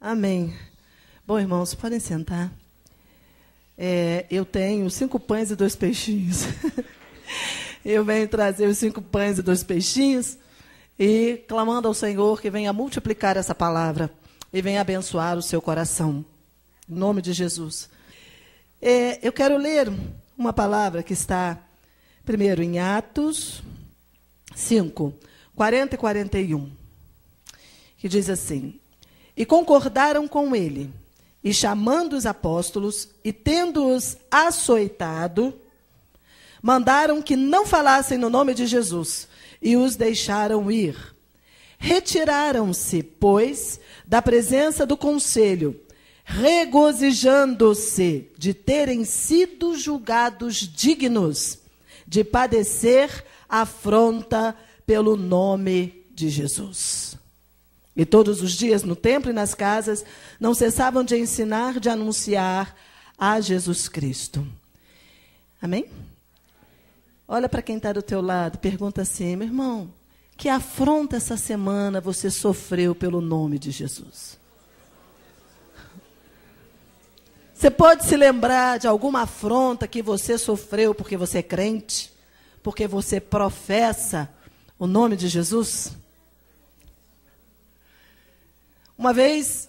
Amém. Bom, irmãos, podem sentar. Eu tenho 5 pães e 2 peixinhos. Eu venho trazer os 5 pães e 2 peixinhos e clamando ao Senhor que venha multiplicar essa palavra e venha abençoar o seu coração. Em nome de Jesus. Eu quero ler uma palavra que está primeiro em Atos 5, 40 e 41, que diz assim: E concordaram com ele, e chamando os apóstolos, e tendo-os açoitado, mandaram que não falassem no nome de Jesus, e os deixaram ir. Retiraram-se, pois, da presença do conselho, regozijando-se de terem sido julgados dignos de padecer afronta pelo nome de Jesus. E todos os dias, no templo e nas casas, não cessavam de ensinar, de anunciar a Jesus Cristo. Amém? Olha para quem está do teu lado e pergunta assim: meu irmão, que afronta essa semana você sofreu pelo nome de Jesus? Você pode se lembrar de alguma afronta que você sofreu porque você é crente? Porque você professa o nome de Jesus? Uma vez,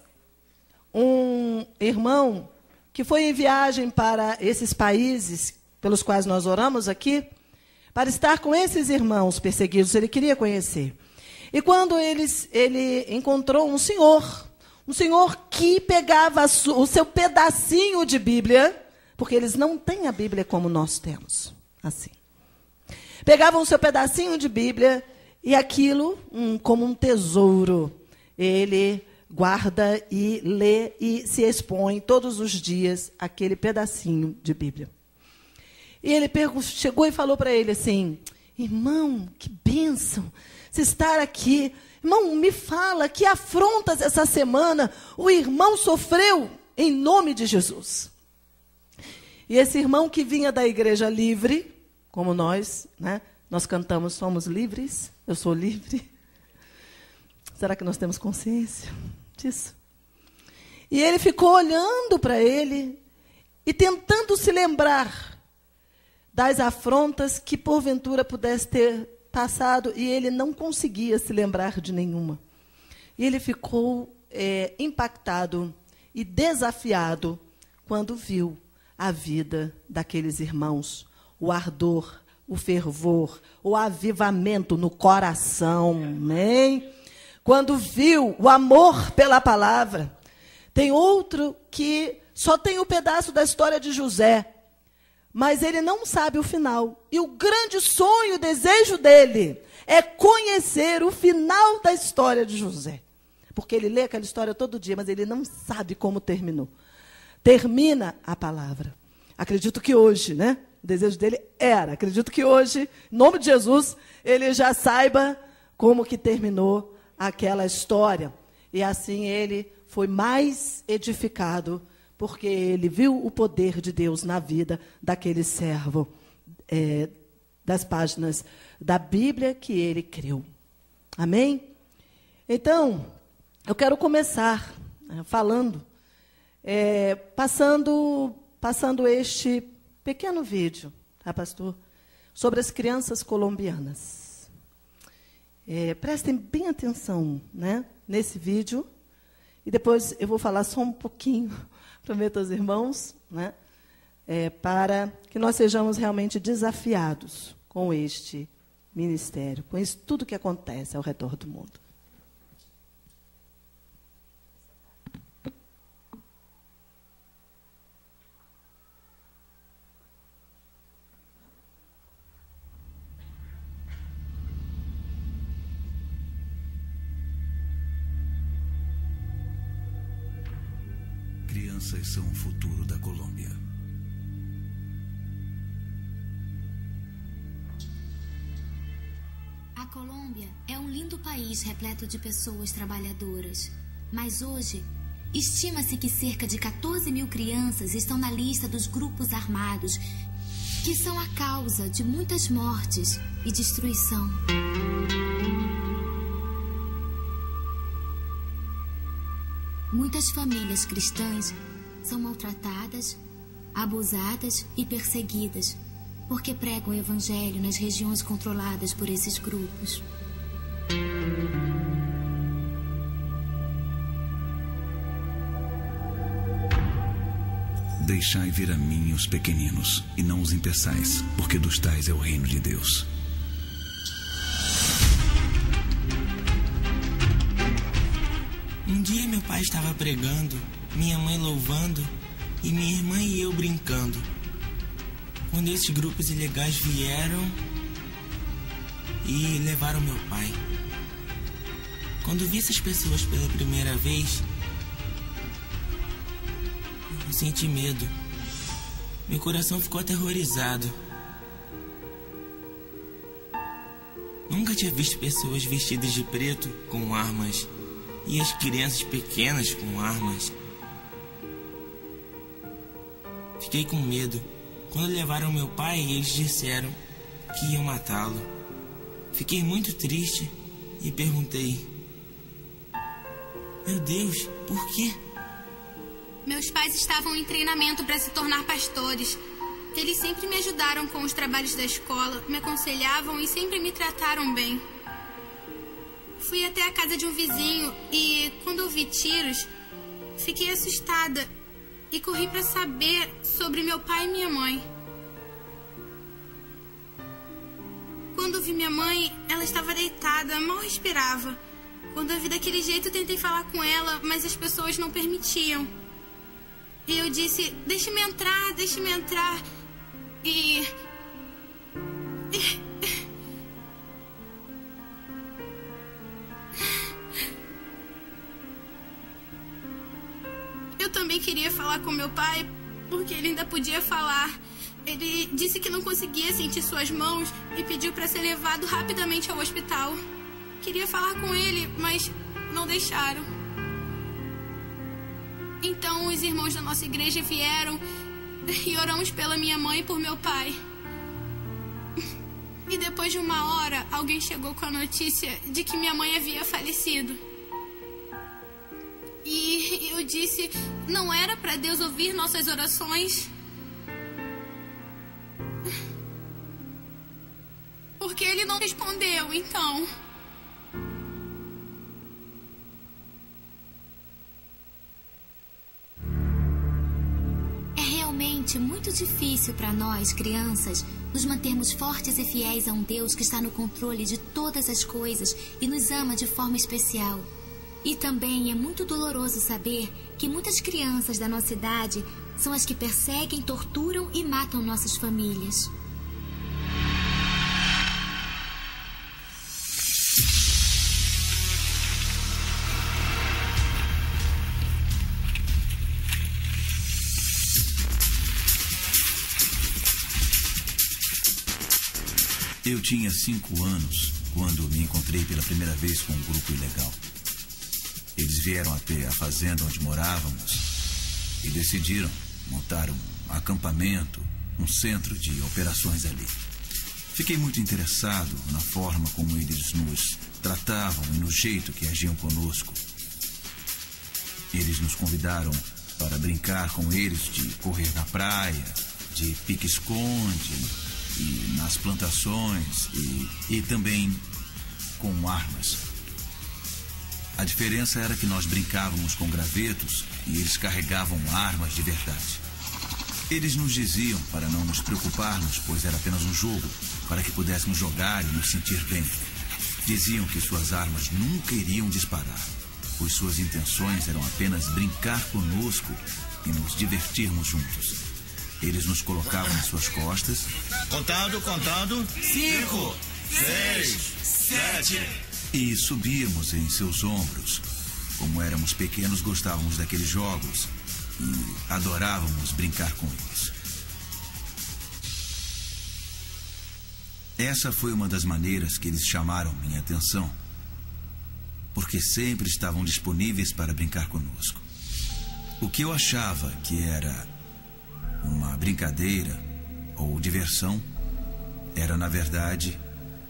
um irmão que foi em viagem para esses países pelos quais nós oramos aqui, para estar com esses irmãos perseguidos, ele queria conhecer. E quando ele encontrou um senhor que pegava o seu pedacinho de Bíblia, porque eles não têm a Bíblia como nós temos, assim. Pegavam o seu pedacinho de Bíblia e aquilo, como um tesouro, ele guarda e lê e se expõe todos os dias aquele pedacinho de Bíblia. E ele chegou e falou para ele assim: irmão, que bênção você estar aqui. Irmão, me fala, que afrontas essa semana o irmão sofreu em nome de Jesus? E esse irmão que vinha da igreja livre, como nós, né? Nós cantamos, somos livres, eu sou livre. Será que nós temos consciência disso? E ele ficou olhando para ele e tentando se lembrar das afrontas que porventura pudesse ter passado, e ele não conseguia se lembrar de nenhuma. E ele ficou impactado e desafiado quando viu a vida daqueles irmãos, o ardor, o fervor, o avivamento no coração, amém? Quando viu o amor pela palavra. Tem outro que só tem um pedaço da história de José, mas ele não sabe o final. E o grande sonho, o desejo dele é conhecer o final da história de José. Porque ele lê aquela história todo dia, mas ele não sabe como terminou. Termina a palavra. Acredito que hoje, né? O desejo dele acredito que hoje, em nome de Jesus, ele já saiba como que terminou aquela história. E assim ele foi mais edificado, porque ele viu o poder de Deus na vida daquele servo, das páginas da Bíblia que ele creu. Amém? Então, eu quero começar falando, passando este pequeno vídeo, tá, pastor? Sobre as crianças colombianas. Prestem bem atenção, né, nesse vídeo. E depois eu vou falar só um pouquinho, prometo aos irmãos, né, para que nós sejamos realmente desafiados com este ministério, com isso tudo que acontece ao redor do mundo. Crianças são o futuro da Colômbia. A Colômbia é um lindo país repleto de pessoas trabalhadoras. Mas hoje, estima-se que cerca de 14 mil crianças estão na lista dos grupos armados, que são a causa de muitas mortes e destruição. Muitas famílias cristãs são maltratadas, abusadas e perseguidas porque pregam o evangelho nas regiões controladas por esses grupos. Deixai vir a mim os pequeninos, e não os impeçais, porque dos tais é o reino de Deus. Um dia meu pai estava pregando, minha mãe louvando e minha irmã e eu brincando. Quando esses grupos ilegais vieram e levaram meu pai. Quando vi essas pessoas pela primeira vez, eu senti medo. Meu coração ficou aterrorizado. Nunca tinha visto pessoas vestidas de preto com armas e as crianças pequenas com armas. Fiquei com medo. Quando levaram meu pai, eles disseram que iam matá-lo. Fiquei muito triste e perguntei: meu Deus, por quê? Meus pais estavam em treinamento para se tornar pastores. Eles sempre me ajudaram com os trabalhos da escola, me aconselhavam e sempre me trataram bem. Fui até a casa de um vizinho e, quando ouvi tiros, fiquei assustada e corri para saber sobre meu pai e minha mãe. Quando vi minha mãe, ela estava deitada, mal respirava. Quando eu vi daquele jeito, tentei falar com ela, mas as pessoas não permitiam. E eu disse: deixe-me entrar, deixe-me entrar. E... eu também queria falar com meu pai, porque ele ainda podia falar. Ele disse que não conseguia sentir suas mãos e pediu para ser levado rapidamente ao hospital. Queria falar com ele, mas não deixaram. Então os irmãos da nossa igreja vieram e oramos pela minha mãe e por meu pai. E depois de uma hora, alguém chegou com a notícia de que minha mãe havia falecido. E eu disse: não era para Deus ouvir nossas orações? Porque ele não respondeu, então. É realmente muito difícil para nós, crianças, nos mantermos fortes e fiéis a um Deus que está no controle de todas as coisas e nos ama de forma especial. E também é muito doloroso saber que muitas crianças da nossa idade são as que perseguem, torturam e matam nossas famílias. Eu tinha 5 anos quando me encontrei pela primeira vez com um grupo ilegal. Eles vieram até a fazenda onde morávamos e decidiram montar um acampamento, um centro de operações ali. Fiquei muito interessado na forma como eles nos tratavam e no jeito que agiam conosco. Eles nos convidaram para brincar com eles de correr na praia, de pique-esconde e nas plantações e também com armas. A diferença era que nós brincávamos com gravetos e eles carregavam armas de verdade. Eles nos diziam para não nos preocuparmos, pois era apenas um jogo, para que pudéssemos jogar e nos sentir bem. Diziam que suas armas nunca iriam disparar, pois suas intenções eram apenas brincar conosco e nos divertirmos juntos. Eles nos colocavam em suas costas. Contando. 5, 6, 7. E subíamos em seus ombros. Como éramos pequenos, gostávamos daqueles jogos e adorávamos brincar com eles. Essa foi uma das maneiras que eles chamaram minha atenção, porque sempre estavam disponíveis para brincar conosco. O que eu achava que era uma brincadeira ou diversão era, na verdade,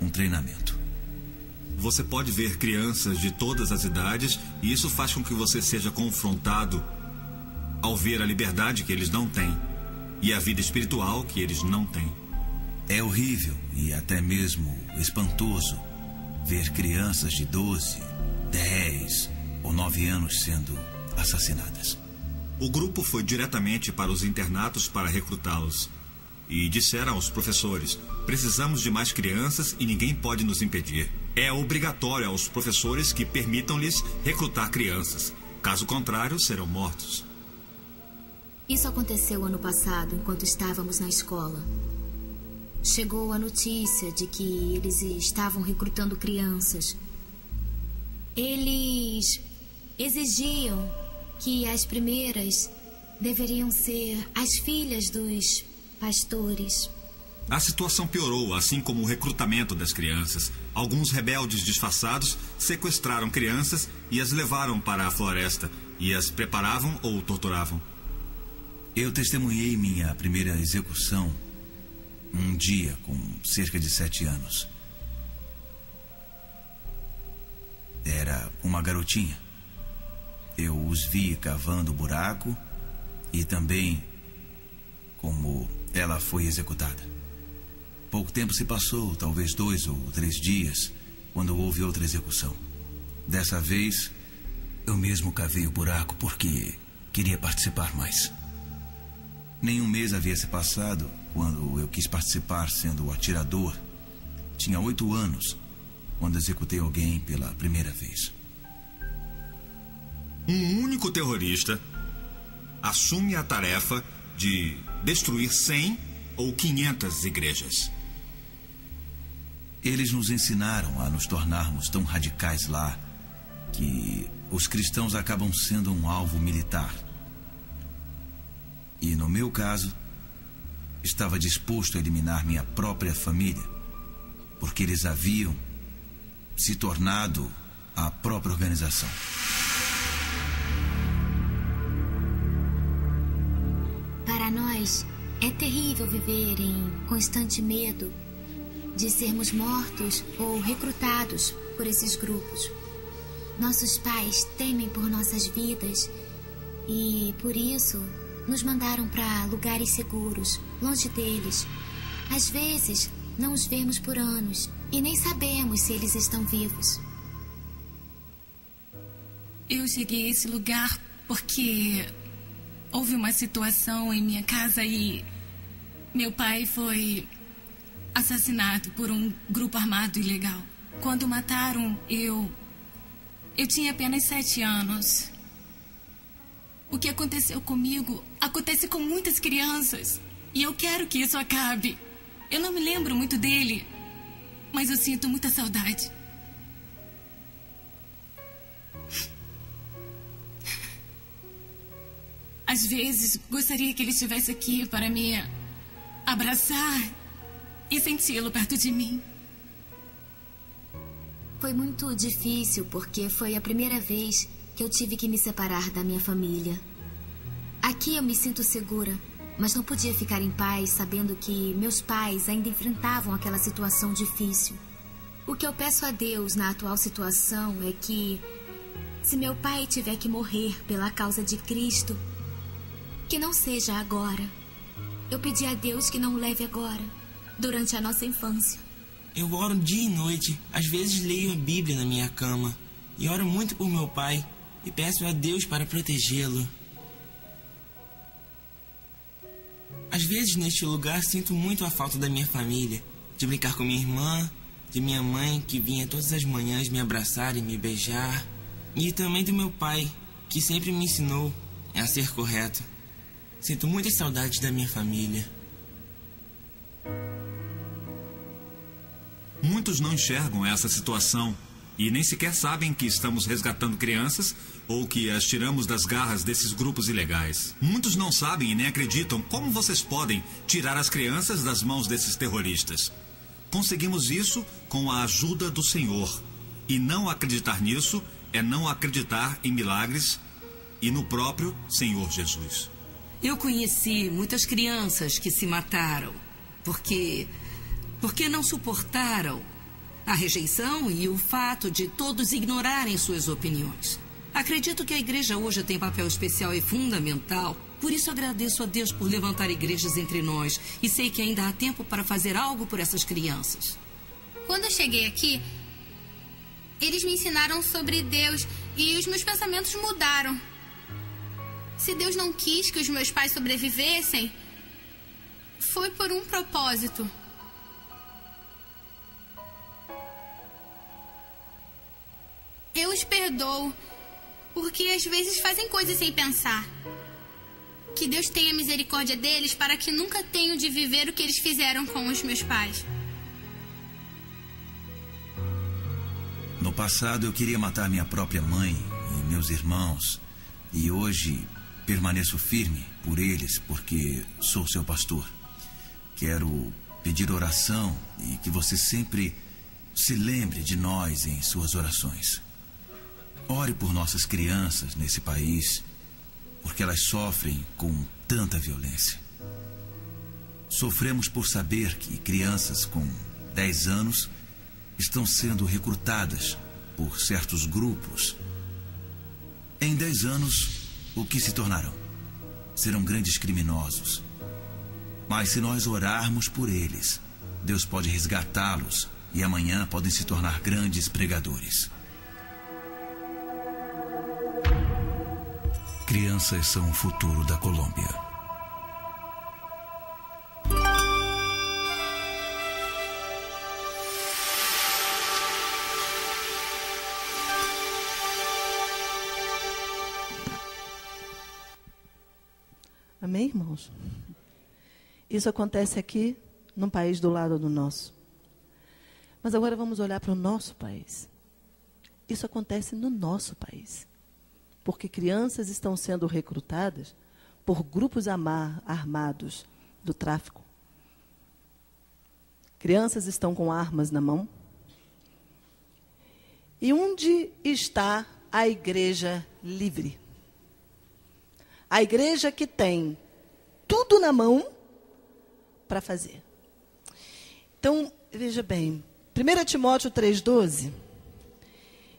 um treinamento. você pode ver crianças de todas as idades e isso faz com que você seja confrontado ao ver a liberdade que eles não têm e a vida espiritual que eles não têm. É horrível e até mesmo espantoso ver crianças de 12, 10 ou 9 anos sendo assassinadas. O grupo foi diretamente para os internatos para recrutá-los e disseram aos professores: precisamos de mais crianças e ninguém pode nos impedir. É obrigatório aos professores que permitam-lhes recrutar crianças. Caso contrário, serão mortos. Isso aconteceu ano passado, enquanto estávamos na escola. Chegou a notícia de que eles estavam recrutando crianças. Eles exigiam que as primeiras deveriam ser as filhas dos pastores. A situação piorou, assim como o recrutamento das crianças. Alguns rebeldes disfarçados sequestraram crianças e as levaram para a floresta e as preparavam ou torturavam. Eu testemunhei minha primeira execução um dia com cerca de 7 anos. Era uma garotinha. Eu os vi cavando o buraco e também como ela foi executada. Pouco tempo se passou, talvez 2 ou 3 dias, quando houve outra execução. Dessa vez, eu mesmo cavei o buraco porque queria participar mais. Nem um mês havia se passado quando eu quis participar sendo o atirador. Tinha 8 anos quando executei alguém pela primeira vez. Um único terrorista assume a tarefa de destruir 100 ou 500 igrejas. Eles nos ensinaram a nos tornarmos tão radicais lá que os cristãos acabam sendo um alvo militar. E no meu caso, estava disposto a eliminar minha própria família, porque eles haviam se tornado a própria organização. Para nós, é terrível viver em constante medo de sermos mortos ou recrutados por esses grupos. Nossos pais temem por nossas vidas e, por isso, nos mandaram para lugares seguros, longe deles. Às vezes, não os vemos por anos e nem sabemos se eles estão vivos. Eu cheguei a esse lugar porque houve uma situação em minha casa e meu pai foi assassinado por um grupo armado ilegal. Quando mataram, eu tinha apenas 7 anos. O que aconteceu comigo acontece com muitas crianças. E eu quero que isso acabe. Eu não me lembro muito dele, mas eu sinto muita saudade. Às vezes, gostaria que ele estivesse aqui para me abraçar e senti-lo perto de mim. Foi muito difícil porque foi a primeira vez que eu tive que me separar da minha família. Aqui eu me sinto segura, mas não podia ficar em paz sabendo que meus pais ainda enfrentavam aquela situação difícil. O que eu peço a Deus na atual situação é que, se meu pai tiver que morrer pela causa de Cristo, que não seja agora. Eu pedi a Deus que não o leve agora, durante a nossa infância. Eu oro dia e noite, às vezes leio a Bíblia na minha cama e oro muito por meu pai e peço a Deus para protegê-lo. Às vezes neste lugar sinto muito a falta da minha família, de brincar com minha irmã, de minha mãe que vinha todas as manhãs me abraçar e me beijar, e também do meu pai, que sempre me ensinou a ser correto. Sinto muitas saudades da minha família. Muitos não enxergam essa situação e nem sequer sabem que estamos resgatando crianças ou que as tiramos das garras desses grupos ilegais. Muitos não sabem e nem acreditam como vocês podem tirar as crianças das mãos desses terroristas. Conseguimos isso com a ajuda do Senhor. E não acreditar nisso é não acreditar em milagres e no próprio Senhor Jesus. Eu conheci muitas crianças que se mataram porque não suportaram A rejeição e o fato de todos ignorarem suas opiniões. Acredito que a igreja hoje tem papel especial e fundamental. Por isso agradeço a Deus por levantar igrejas entre nós. E sei que ainda há tempo para fazer algo por essas crianças. Quando eu cheguei aqui, eles me ensinaram sobre Deus e os meus pensamentos mudaram. Se Deus não quis que os meus pais sobrevivessem, foi por um propósito. Eu os perdoo, porque às vezes fazem coisas sem pensar. Que Deus tenha misericórdia deles para que nunca tenham de viver o que eles fizeram com os meus pais. No passado eu queria matar minha própria mãe e meus irmãos. E hoje permaneço firme por eles porque sou seu pastor. Quero pedir oração e que você sempre se lembre de nós em suas orações. Ore por nossas crianças nesse país, porque elas sofrem com tanta violência. Sofremos por saber que crianças com 10 anos estão sendo recrutadas por certos grupos. Em 10 anos, o que se tornarão? Serão grandes criminosos. Mas se nós orarmos por eles, Deus pode resgatá-los e amanhã podem se tornar grandes pregadores. Crianças são o futuro da Colômbia. Amém, irmãos? Isso acontece aqui, num país do lado do nosso. Mas agora vamos olhar para o nosso país. Isso acontece no nosso país. Porque crianças estão sendo recrutadas por grupos armados do tráfico. Crianças estão com armas na mão. E onde está a igreja livre? A igreja que tem tudo na mão para fazer. Então, veja bem, 1 Timóteo 3,12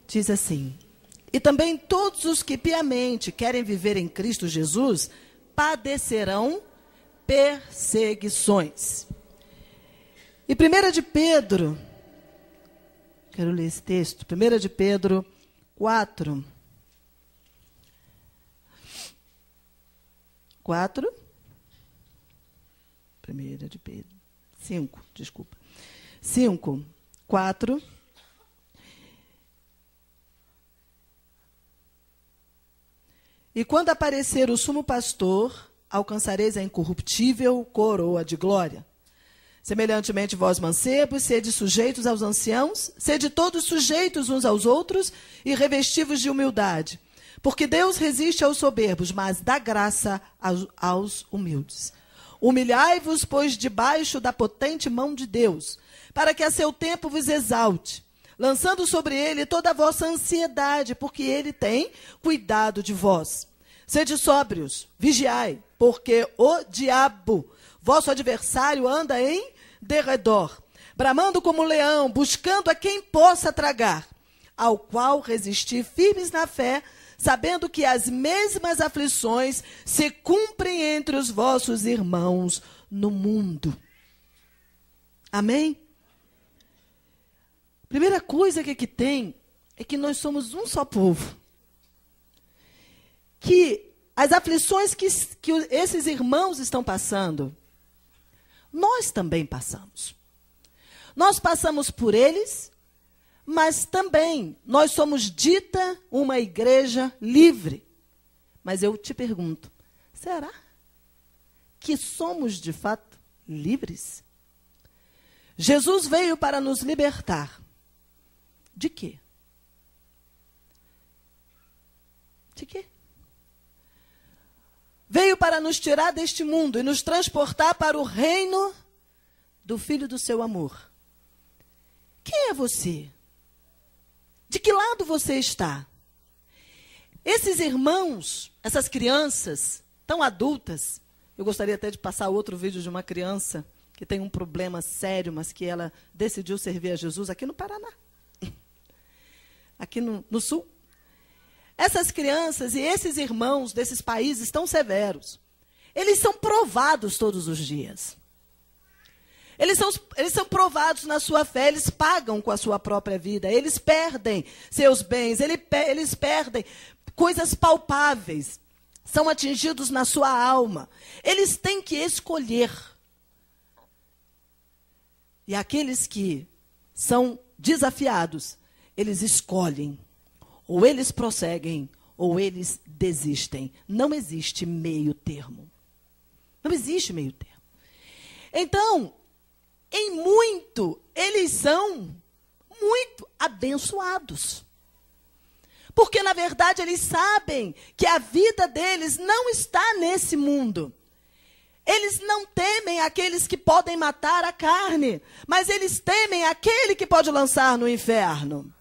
diz assim: e também todos os que piamente querem viver em Cristo Jesus padecerão perseguições. E 1 de Pedro, quero ler esse texto, 1 de Pedro 4. 1 de Pedro 5, desculpa. 5, 4. E quando aparecer o sumo pastor, alcançareis a incorruptível coroa de glória. Semelhantemente, vós, mancebos, sede sujeitos aos anciãos, sede todos sujeitos uns aos outros e revestivos de humildade. Porque Deus resiste aos soberbos, mas dá graça aos humildes. Humilhai-vos, pois, debaixo da potente mão de Deus, para que a seu tempo vos exalte, lançando sobre ele toda a vossa ansiedade, porque ele tem cuidado de vós. Sede sóbrios, vigiai, porque o diabo, vosso adversário, anda em derredor, bramando como leão, buscando a quem possa tragar, ao qual resistir firmes na fé, sabendo que as mesmas aflições se cumprem entre os vossos irmãos no mundo. Amém? Primeira coisa que aqui tem é que nós somos um só povo. Que as aflições que esses irmãos estão passando, nós também passamos. Nós passamos por eles, mas também nós somos dita uma igreja livre. Mas eu te pergunto, será que somos de fato livres? Jesus veio para nos libertar. De quê? De quê? Veio para nos tirar deste mundo e nos transportar para o reino do Filho do seu amor. Quem é você? De que lado você está? Esses irmãos, essas crianças tão adultas, eu gostaria até de passar outro vídeo de uma criança que tem um problema sério, mas que ela decidiu servir a Jesus aqui no Paraná, aqui no Sul. Essas crianças e esses irmãos desses países tão severos, eles são provados todos os dias. Eles são provados na sua fé, eles pagam com a sua própria vida, eles perdem seus bens, eles perdem coisas palpáveis, são atingidos na sua alma. Eles têm que escolher. E aqueles que são desafiados, eles escolhem. Ou eles prosseguem, ou eles desistem. Não existe meio termo. Não existe meio termo. Então, em muito, eles são muito abençoados. Porque, na verdade, eles sabem que a vida deles não está nesse mundo. Eles não temem aqueles que podem matar a carne, mas eles temem aquele que pode lançar no inferno.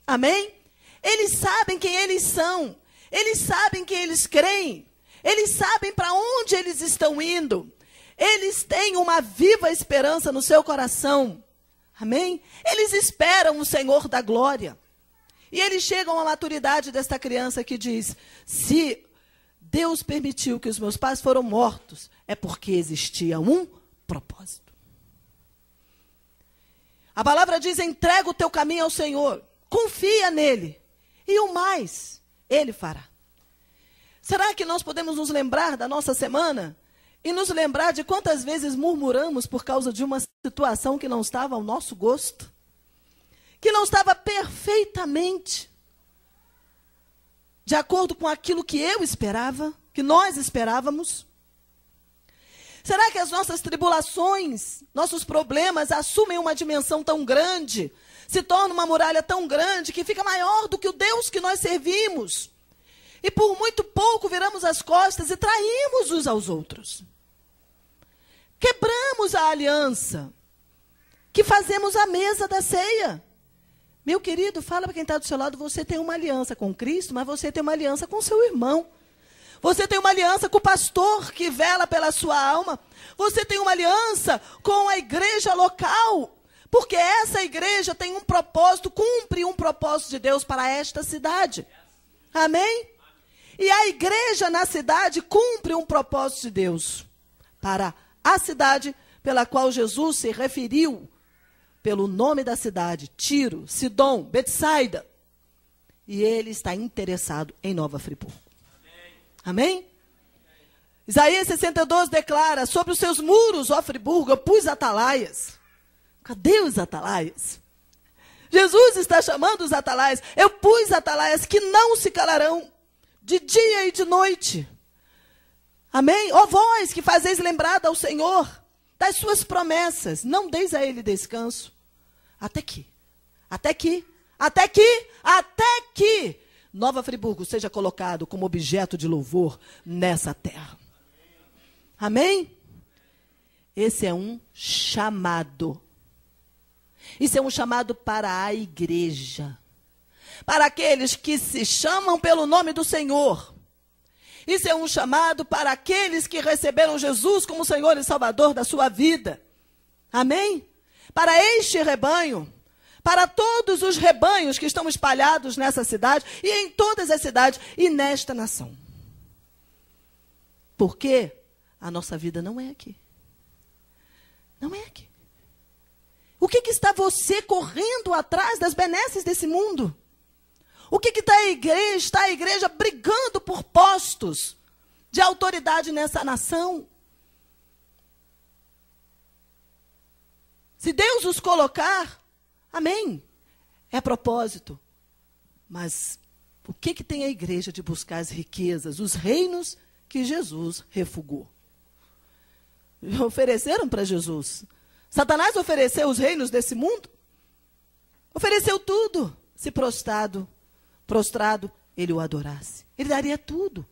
Amém? Eles sabem quem eles são. Eles sabem quem eles creem. Eles sabem para onde eles estão indo. Eles têm uma viva esperança no seu coração. Amém? Eles esperam o Senhor da glória. E eles chegam à maturidade desta criança que diz: se Deus permitiu que os meus pais foram mortos, é porque existia um propósito. A palavra diz: entrega o teu caminho ao Senhor, confia nele, e o mais ele fará. Será que nós podemos nos lembrar da nossa semana e nos lembrar de quantas vezes murmuramos por causa de uma situação que não estava ao nosso gosto? Que não estava perfeitamente de acordo com aquilo que eu esperava, que nós esperávamos? Será que as nossas tribulações, nossos problemas assumem uma dimensão tão grande, se torna uma muralha tão grande, que fica maior do que o Deus que nós servimos? E por muito pouco viramos as costas e traímos uns aos outros. Quebramos a aliança que fazemos à mesa da ceia. Meu querido, fala para quem está do seu lado: você tem uma aliança com Cristo, mas você tem uma aliança com seu irmão. Você tem uma aliança com o pastor que vela pela sua alma. Você tem uma aliança com a igreja local, porque essa igreja tem um propósito, cumpre um propósito de Deus para esta cidade. Amém? E a igreja na cidade cumpre um propósito de Deus para a cidade pela qual Jesus se referiu pelo nome da cidade: Tiro, Sidom, Betsaida. E ele está interessado em Nova Friburgo. Amém? Isaías 62 declara: sobre os seus muros, ó Friburgo, eu pus atalaias. Cadê os atalaias? Jesus está chamando os atalaias. Eu pus atalaias que não se calarão de dia e de noite. Amém? Ó vós que fazeis lembrar ao Senhor das suas promessas, não deis a ele descanso, até que Nova Friburgo seja colocado como objeto de louvor nessa terra. Amém? Esse é um chamado. Isso é um chamado para a igreja, para aqueles que se chamam pelo nome do Senhor. Isso é um chamado para aqueles que receberam Jesus como Senhor e Salvador da sua vida. Amém? Para este rebanho, para todos os rebanhos que estão espalhados nessa cidade e em todas as cidades e nesta nação. Porque a nossa vida não é aqui. Não é aqui. O que está você correndo atrás das benesses desse mundo? O que está a igreja? Está a igreja brigando por postos de autoridade nessa nação? Se Deus os colocar, amém, é propósito. Mas o que tem a igreja de buscar as riquezas, os reinos que Jesus refugou? Ofereceram para Jesus. Satanás ofereceu os reinos desse mundo? Ofereceu tudo. Se prostrado, ele o adorasse. Ele daria tudo.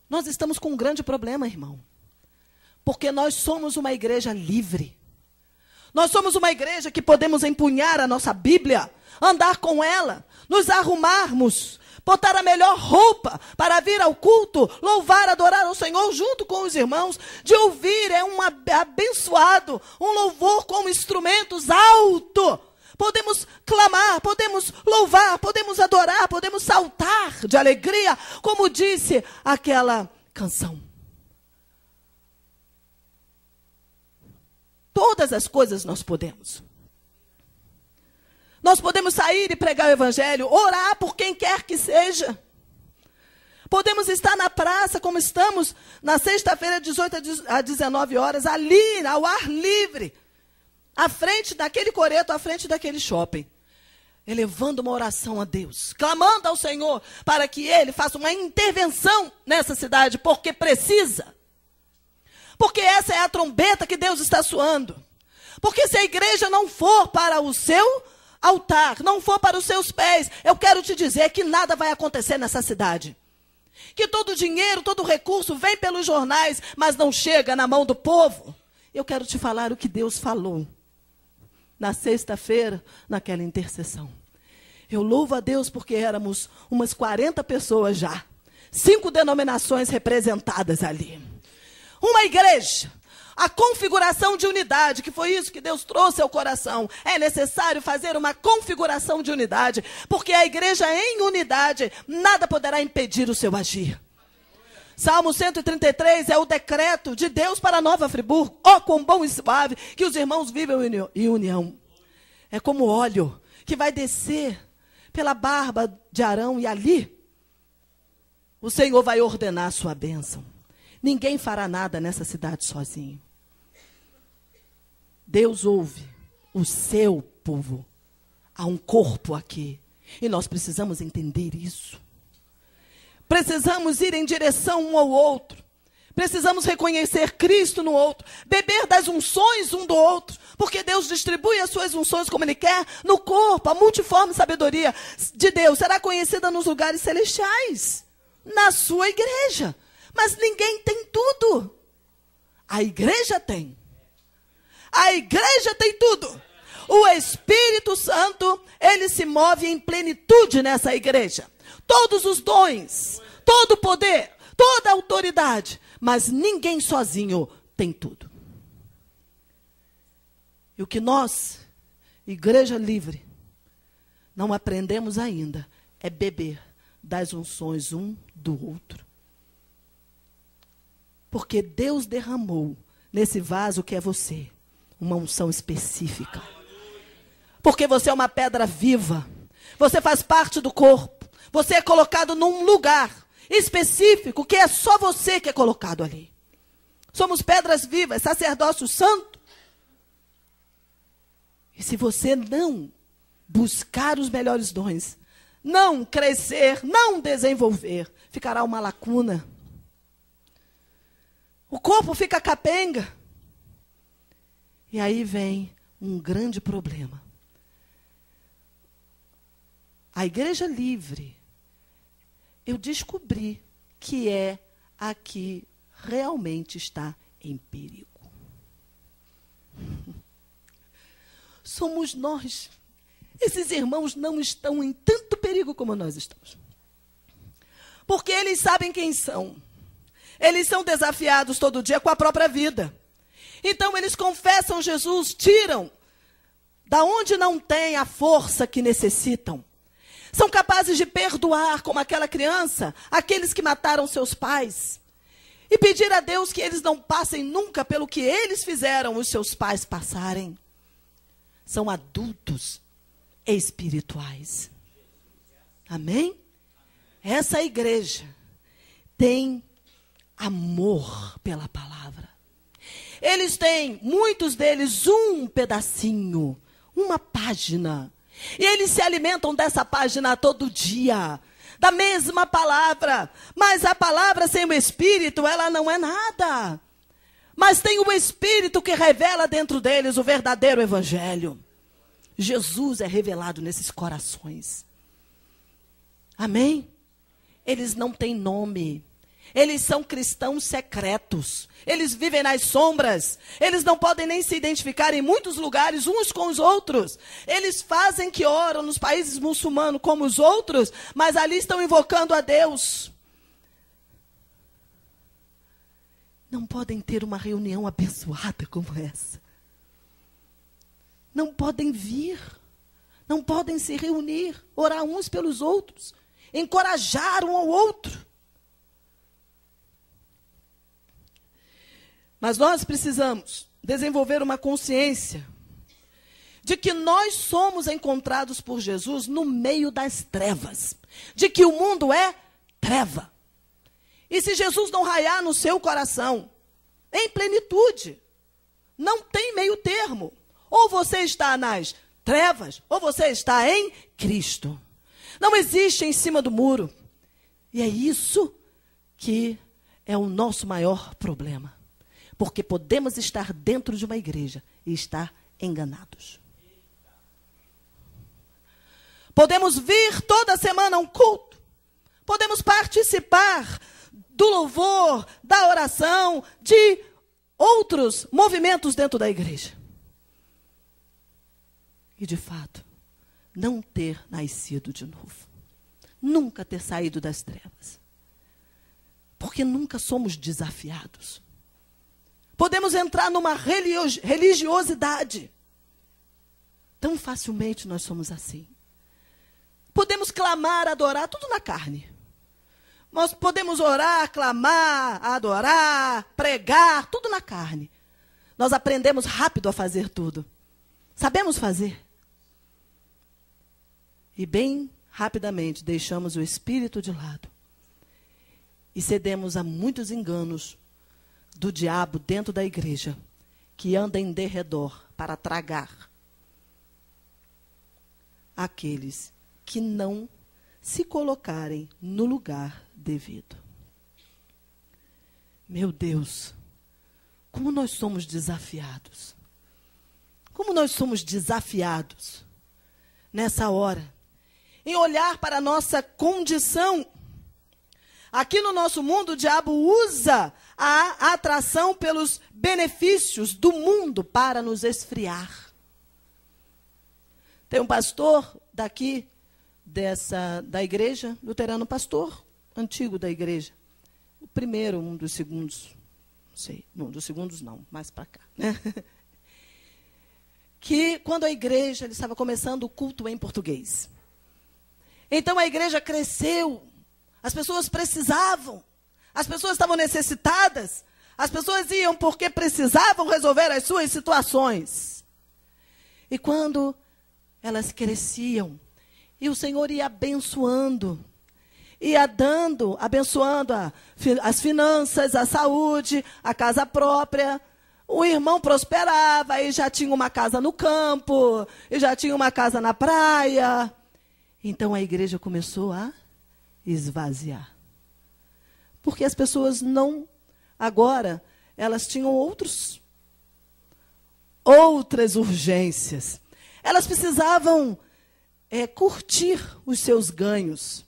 Nós estamos com um grande problema, irmão. Porque nós somos uma igreja livre. Nós somos uma igreja que podemos empunhar a nossa Bíblia, andar com ela, nos arrumarmos, botar a melhor roupa para vir ao culto, louvar, adorar ao Senhor junto com os irmãos, de ouvir um abençoado, um louvor com instrumentos alto. Podemos clamar, podemos louvar, podemos adorar, podemos saltar de alegria, como disse aquela canção. Todas as coisas nós podemos. Nós podemos sair e pregar o evangelho, orar por quem quer que seja. Podemos estar na praça, como estamos na sexta-feira, 18 a 19 horas, ali, ao ar livre, à frente daquele coreto, à frente daquele shopping, elevando uma oração a Deus, clamando ao Senhor para que Ele faça uma intervenção nessa cidade, porque precisa. Porque essa é a trombeta que Deus está soando. Porque se a igreja não for para o seu altar, não for para os seus pés, eu quero te dizer que nada vai acontecer nessa cidade. Que todo o dinheiro, todo o recurso vem pelos jornais, mas não chega na mão do povo. Eu quero te falar o que Deus falou na sexta-feira, naquela intercessão. Eu louvo a Deus porque éramos umas 40 pessoas já. 5 denominações representadas ali. Uma igreja. A configuração de unidade, que foi isso que Deus trouxe ao coração. É necessário fazer uma configuração de unidade, porque a igreja em unidade, nada poderá impedir o seu agir. Salmo 133 é o decreto de Deus para Nova Friburgo. Oh, quão bom e suave que os irmãos vivem em união. É como óleo que vai descer pela barba de Arão, e ali o Senhor vai ordenar a sua bênção. Ninguém fará nada nessa cidade sozinho. Deus ouve o seu povo. Há um corpo aqui. E nós precisamos entender isso. Precisamos ir em direção um ao outro. Precisamos reconhecer Cristo no outro. Beber das unções um do outro. Porque Deus distribui as suas unções como Ele quer no corpo. A multiforme sabedoria de Deus será conhecida nos lugares celestiais. Na sua igreja. Mas ninguém tem tudo. A igreja tem. A igreja tem tudo. O Espírito Santo, Ele se move em plenitude nessa igreja. Todos os dons, todo o poder, toda a autoridade. Mas ninguém sozinho tem tudo. E o que nós, Igreja Livre, não aprendemos ainda é beber das unções um do outro. Porque Deus derramou nesse vaso que é você uma unção específica. Porque você é uma pedra viva. Você faz parte do corpo. Você é colocado num lugar específico que é só você que é colocado ali. Somos pedras vivas, sacerdócio santo. E se você não buscar os melhores dons, não crescer, não desenvolver, ficará uma lacuna. O corpo fica capenga. E aí vem um grande problema. A Igreja Livre, eu descobri que é a que realmente está em perigo. Somos nós. Esses irmãos não estão em tanto perigo como nós estamos. Porque eles sabem quem são. Eles são desafiados todo dia com a própria vida. Então eles confessam Jesus, tiram da onde não tem a força que necessitam. São capazes de perdoar, como aquela criança, aqueles que mataram seus pais. E pedir a Deus que eles não passem nunca pelo que eles fizeram os seus pais passarem. São adultos espirituais. Amém? Essa igreja tem amor pela palavra. Eles têm, muitos deles, um pedacinho, uma página. E eles se alimentam dessa página todo dia, da mesma palavra. Mas a palavra sem o Espírito, ela não é nada. Mas tem o Espírito que revela dentro deles o verdadeiro Evangelho. Jesus é revelado nesses corações. Amém? Eles não têm nome. Eles são cristãos secretos. Eles vivem nas sombras. Eles não podem nem se identificar em muitos lugares uns com os outros. Eles fazem que oram nos países muçulmanos como os outros, mas ali estão invocando a Deus. Não podem ter uma reunião abençoada como essa. Não podem vir. Não podem se reunir, orar uns pelos outros, encorajar um ao outro. Mas nós precisamos desenvolver uma consciência de que nós somos encontrados por Jesus no meio das trevas, de que o mundo é treva. E se Jesus não raiar no seu coração, em plenitude, não tem meio termo. Ou você está nas trevas, ou você está em Cristo. Não existe em cima do muro. E é isso que é o nosso maior problema. Porque podemos estar dentro de uma igreja e estar enganados. Podemos vir toda semana a um culto. Podemos participar do louvor, da oração, de outros movimentos dentro da igreja. E, de fato, não ter nascido de novo. Nunca ter saído das trevas. Porque nunca somos desafiados. Podemos entrar numa religiosidade. Tão facilmente nós somos assim. Podemos clamar, adorar, tudo na carne. Nós podemos orar, clamar, adorar, pregar, tudo na carne. Nós aprendemos rápido a fazer tudo. Sabemos fazer. E bem rapidamente deixamos o Espírito de lado. E cedemos a muitos enganos do diabo dentro da igreja, que anda em derredor para tragar aqueles que não se colocarem no lugar devido. Meu Deus, como nós somos desafiados. Como nós somos desafiados nessa hora, em olhar para a nossa condição. Aqui no nosso mundo, o diabo usa a atração pelos benefícios do mundo para nos esfriar. Tem um pastor daqui, da igreja, luterano, pastor antigo da igreja. O primeiro, um dos segundos, não sei, não, dos segundos não, mais para cá. Né? Que quando a igreja, ele estava começando o culto em português. Então a igreja cresceu, as pessoas precisavam, as pessoas estavam necessitadas, as pessoas iam porque precisavam resolver as suas situações. E quando elas cresciam, e o Senhor ia abençoando, ia dando, abençoando as finanças, a saúde, a casa própria, o irmão prosperava e já tinha uma casa no campo, e já tinha uma casa na praia. Então a igreja começou a esvaziar. Porque as pessoas não, agora, elas tinham outras urgências. Elas precisavam curtir os seus ganhos.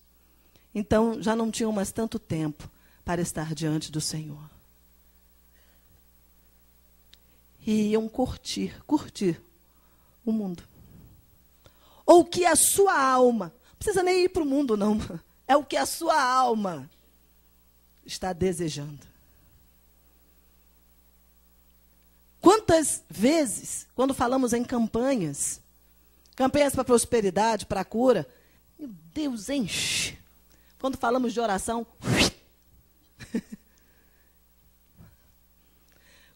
Então já não tinham mais tanto tempo para estar diante do Senhor. E iam curtir o mundo. Ou o que a sua alma, não precisa nem ir para o mundo, não. É o que a sua alma está desejando. Quantas vezes, quando falamos em campanhas para prosperidade, para cura, meu Deus, enche. Quando falamos de oração,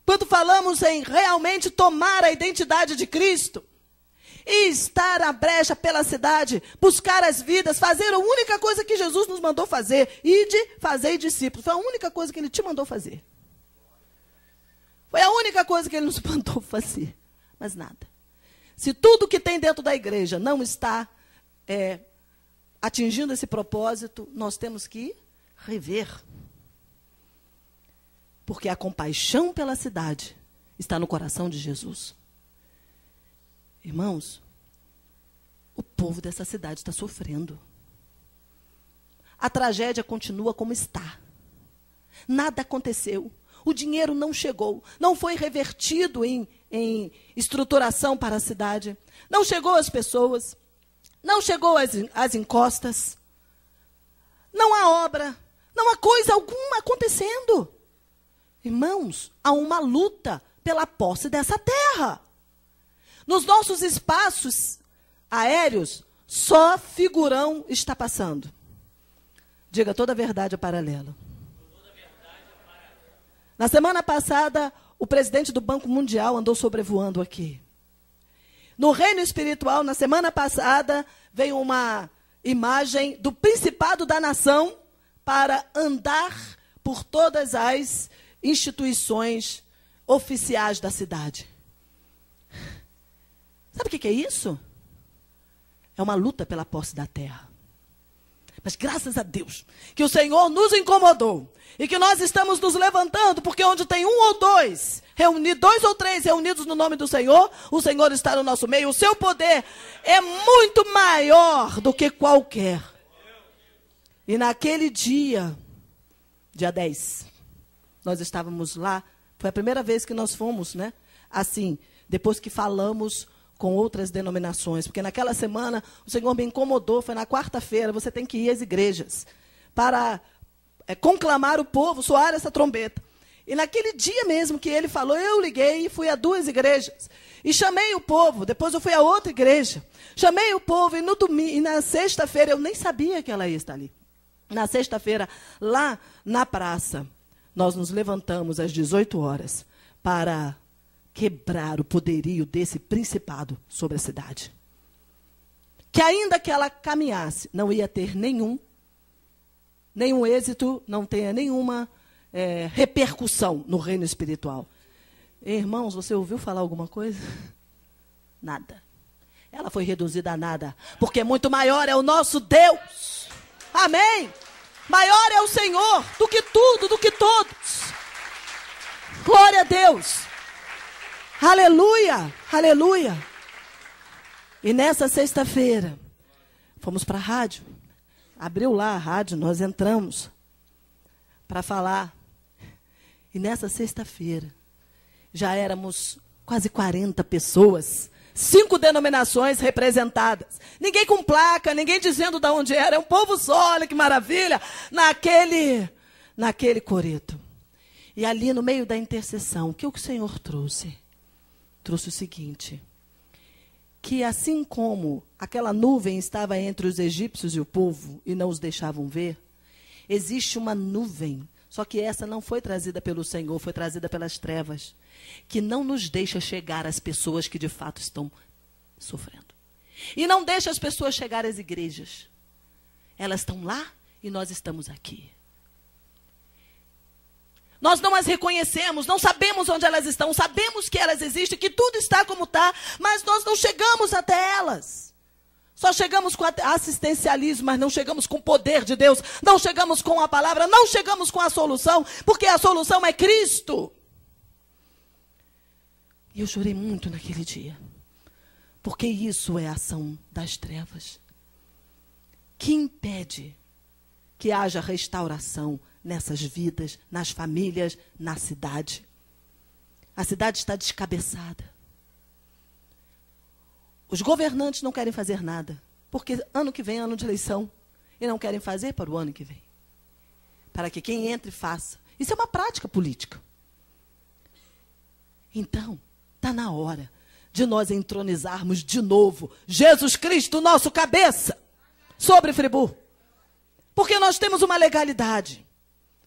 quando falamos em realmente tomar a identidade de Cristo, e estar à brecha pela cidade, buscar as vidas, fazer a única coisa que Jesus nos mandou fazer, ide, fazei discípulos. Foi a única coisa que ele te mandou fazer. Foi a única coisa que ele nos mandou fazer. Mas nada. Se tudo que tem dentro da igreja não está atingindo esse propósito, nós temos que rever. Porque a compaixão pela cidade está no coração de Jesus. Irmãos, o povo dessa cidade está sofrendo. A tragédia continua como está. Nada aconteceu. O dinheiro não chegou. Não foi revertido em estruturação para a cidade. Não chegou às pessoas. Não chegou às encostas. Não há obra. Não há coisa alguma acontecendo. Irmãos, há uma luta pela posse dessa terra. Nos nossos espaços aéreos, só figurão está passando. Diga, toda a verdade é paralela. Na semana passada, o presidente do Banco Mundial andou sobrevoando aqui. No reino espiritual, na semana passada, veio uma imagem do principado da nação para andar por todas as instituições oficiais da cidade. Sabe o que é isso? É uma luta pela posse da terra. Mas graças a Deus que o Senhor nos incomodou e que nós estamos nos levantando, porque onde tem um ou dois, dois ou três reunidos no nome do Senhor, o Senhor está no nosso meio. O seu poder é muito maior do que qualquer. E naquele dia, dia 10, nós estávamos lá. Foi a primeira vez que nós fomos, né? Assim, depois que falamos com outras denominações, porque naquela semana o Senhor me incomodou, foi na quarta-feira, você tem que ir às igrejas para conclamar o povo, soar essa trombeta. E naquele dia mesmo que ele falou, eu liguei e fui a 2 igrejas, e chamei o povo, depois eu fui a outra igreja, chamei o povo, e no domingo, e na sexta-feira, eu nem sabia que ela ia estar ali, na sexta-feira, lá na praça, nós nos levantamos às 18 horas, para quebrar o poderio desse principado sobre a cidade. Que ainda que ela caminhasse, não ia ter nenhum êxito, não tenha nenhuma repercussão no reino espiritual. Irmãos, você ouviu falar alguma coisa? Nada. Ela foi reduzida a nada, porque muito maior é o nosso Deus. Amém? Maior é o Senhor do que tudo, do que todos. Glória a Deus. Aleluia, aleluia. E nessa sexta-feira, fomos para a rádio. Abriu lá a rádio, nós entramos para falar. E nessa sexta-feira, já éramos quase 40 pessoas, 5 denominações representadas. Ninguém com placa, ninguém dizendo de onde era. É um povo só, olha que maravilha, naquele coreto. E ali no meio da intercessão, o que o Senhor trouxe? Trouxe o seguinte, que assim como aquela nuvem estava entre os egípcios e o povo e não os deixavam ver, existe uma nuvem, só que essa não foi trazida pelo Senhor, foi trazida pelas trevas, que não nos deixa chegar às pessoas que de fato estão sofrendo. E não deixa as pessoas chegar às igrejas. Elas estão lá e nós estamos aqui. Nós não as reconhecemos, não sabemos onde elas estão, sabemos que elas existem, que tudo está como está, mas nós não chegamos até elas. Só chegamos com assistencialismo, mas não chegamos com o poder de Deus, não chegamos com a palavra, não chegamos com a solução, porque a solução é Cristo. E eu chorei muito naquele dia, porque isso é a ação das trevas, que impede que haja restauração nessas vidas, nas famílias, na cidade. A cidade está descabeçada. Os governantes não querem fazer nada, porque ano que vem é ano de eleição, e não querem fazer para o ano que vem. Para que quem entre faça. Isso é uma prática política. Então, está na hora de nós entronizarmos de novo Jesus Cristo, nosso cabeça, sobre Friburgo. Porque nós temos uma legalidade.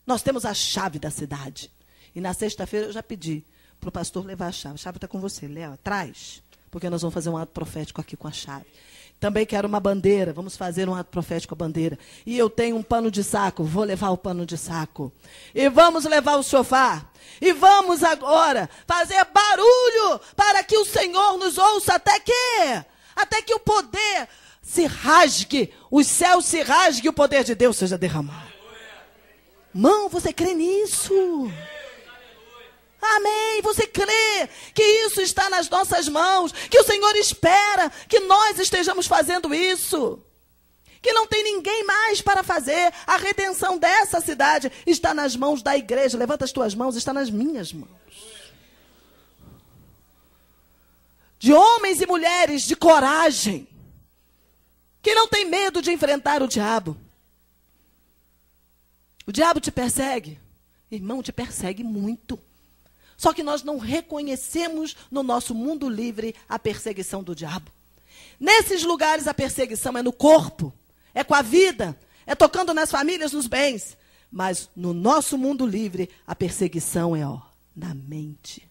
Nós temos a chave da cidade. E na sexta-feira eu já pedi para o pastor levar a chave. A chave está com você, Léo, traz. Porque nós vamos fazer um ato profético aqui com a chave. Também quero uma bandeira, vamos fazer um ato profético com a bandeira. E eu tenho um pano de saco, vou levar o pano de saco. E vamos levar o sofá. E vamos agora fazer barulho para que o Senhor nos ouça até que o poder se rasgue, os céus se rasguem e o poder de Deus seja derramado. Irmão, você crê nisso? Amém, você crê que isso está nas nossas mãos, que o Senhor espera que nós estejamos fazendo isso. que não tem ninguém mais para fazer. A redenção dessa cidade está nas mãos da igreja. Levanta as tuas mãos, está nas minhas mãos. De homens e mulheres de coragem, que não tem medo de enfrentar o diabo. O diabo te persegue. Irmão, te persegue muito. Só que nós não reconhecemos no nosso mundo livre a perseguição do diabo. Nesses lugares a perseguição é no corpo, é com a vida, é tocando nas famílias, nos bens. Mas no nosso mundo livre a perseguição é na mente,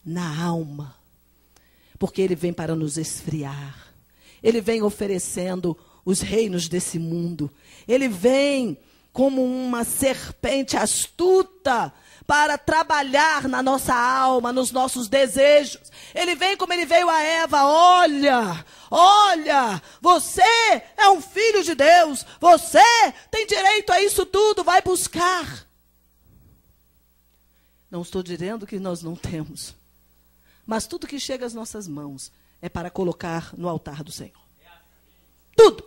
na alma. Porque ele vem para nos esfriar. Ele vem oferecendo os reinos desse mundo. Ele vem como uma serpente astuta para trabalhar na nossa alma, nos nossos desejos. Ele vem como ele veio a Eva. Olha, você é um filho de Deus. Você tem direito a isso tudo, vai buscar. Não estou dizendo que nós não temos. Mas tudo que chega às nossas mãos é para colocar no altar do Senhor. Tudo.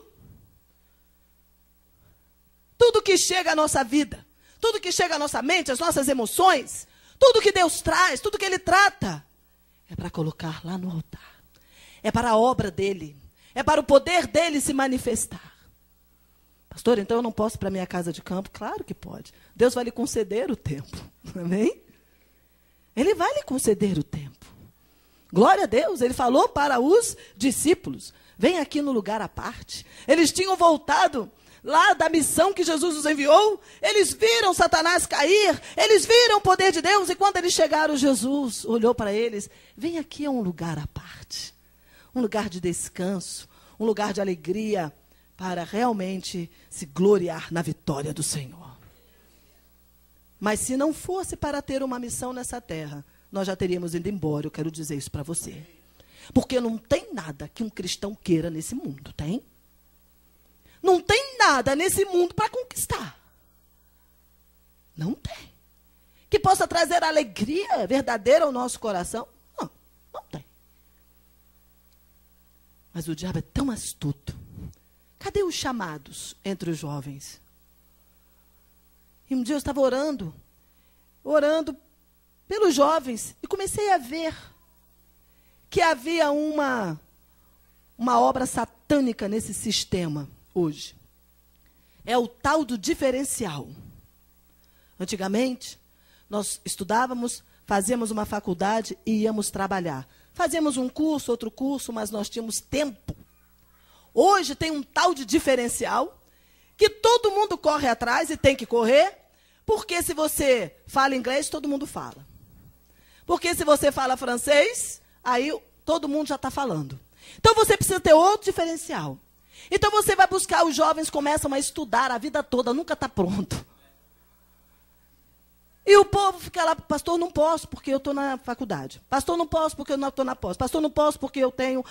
Tudo que chega à nossa vida, tudo que chega à nossa mente, às nossas emoções, tudo que Deus traz, tudo que Ele trata, é para colocar lá no altar. É para a obra dEle. É para o poder dEle se manifestar. Pastor, então eu não posso ir para a minha casa de campo? Claro que pode. Deus vai lhe conceder o tempo. Amém? Ele vai lhe conceder o tempo. Glória a Deus. Ele falou para os discípulos: vem aqui no lugar à parte. Eles tinham voltado lá da missão que Jesus os enviou. Eles viram Satanás cair. Eles viram o poder de Deus. E quando eles chegaram, Jesus olhou para eles: vem aqui a um lugar à parte. Um lugar de descanso. Um lugar de alegria. Para realmente se gloriar na vitória do Senhor. Mas se não fosse para ter uma missão nessa terra, nós já teríamos ido embora. Eu quero dizer isso para você. Porque não tem nada que um cristão queira nesse mundo, tem? Não tem nada nesse mundo para conquistar. Não tem. Que possa trazer alegria verdadeira ao nosso coração? Não tem. Mas o diabo é tão astuto. Cadê os chamados entre os jovens? E um dia eu estava orando pelos jovens, e comecei a ver que havia uma obra satânica nesse sistema hoje. É o tal do diferencial. Antigamente, nós estudávamos, fazíamos uma faculdade e íamos trabalhar. Fazíamos um curso, outro curso, mas nós tínhamos tempo. Hoje tem um tal de diferencial que todo mundo corre atrás e tem que correr, porque se você fala inglês, todo mundo fala. Porque se você fala francês, aí todo mundo já está falando. Então você precisa ter outro diferencial. Então você vai buscar, os jovens começam a estudar a vida toda, nunca está pronto. E o povo fica lá: pastor, não posso porque eu estou na faculdade. Pastor, não posso porque eu não estou na pós. Pastor, não posso porque eu tenho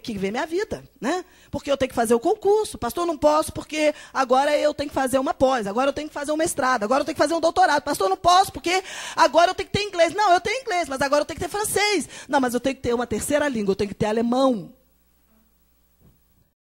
que ver minha vida, né? Porque eu tenho que fazer o concurso. Pastor, não posso porque agora eu tenho que fazer uma pós. Agora eu tenho que fazer um mestrado. Agora eu tenho que fazer um doutorado. Pastor, não posso porque agora eu tenho que ter inglês. Não, eu tenho inglês, mas agora eu tenho que ter francês. Não, mas eu tenho que ter uma terceira língua. Eu tenho que ter alemão.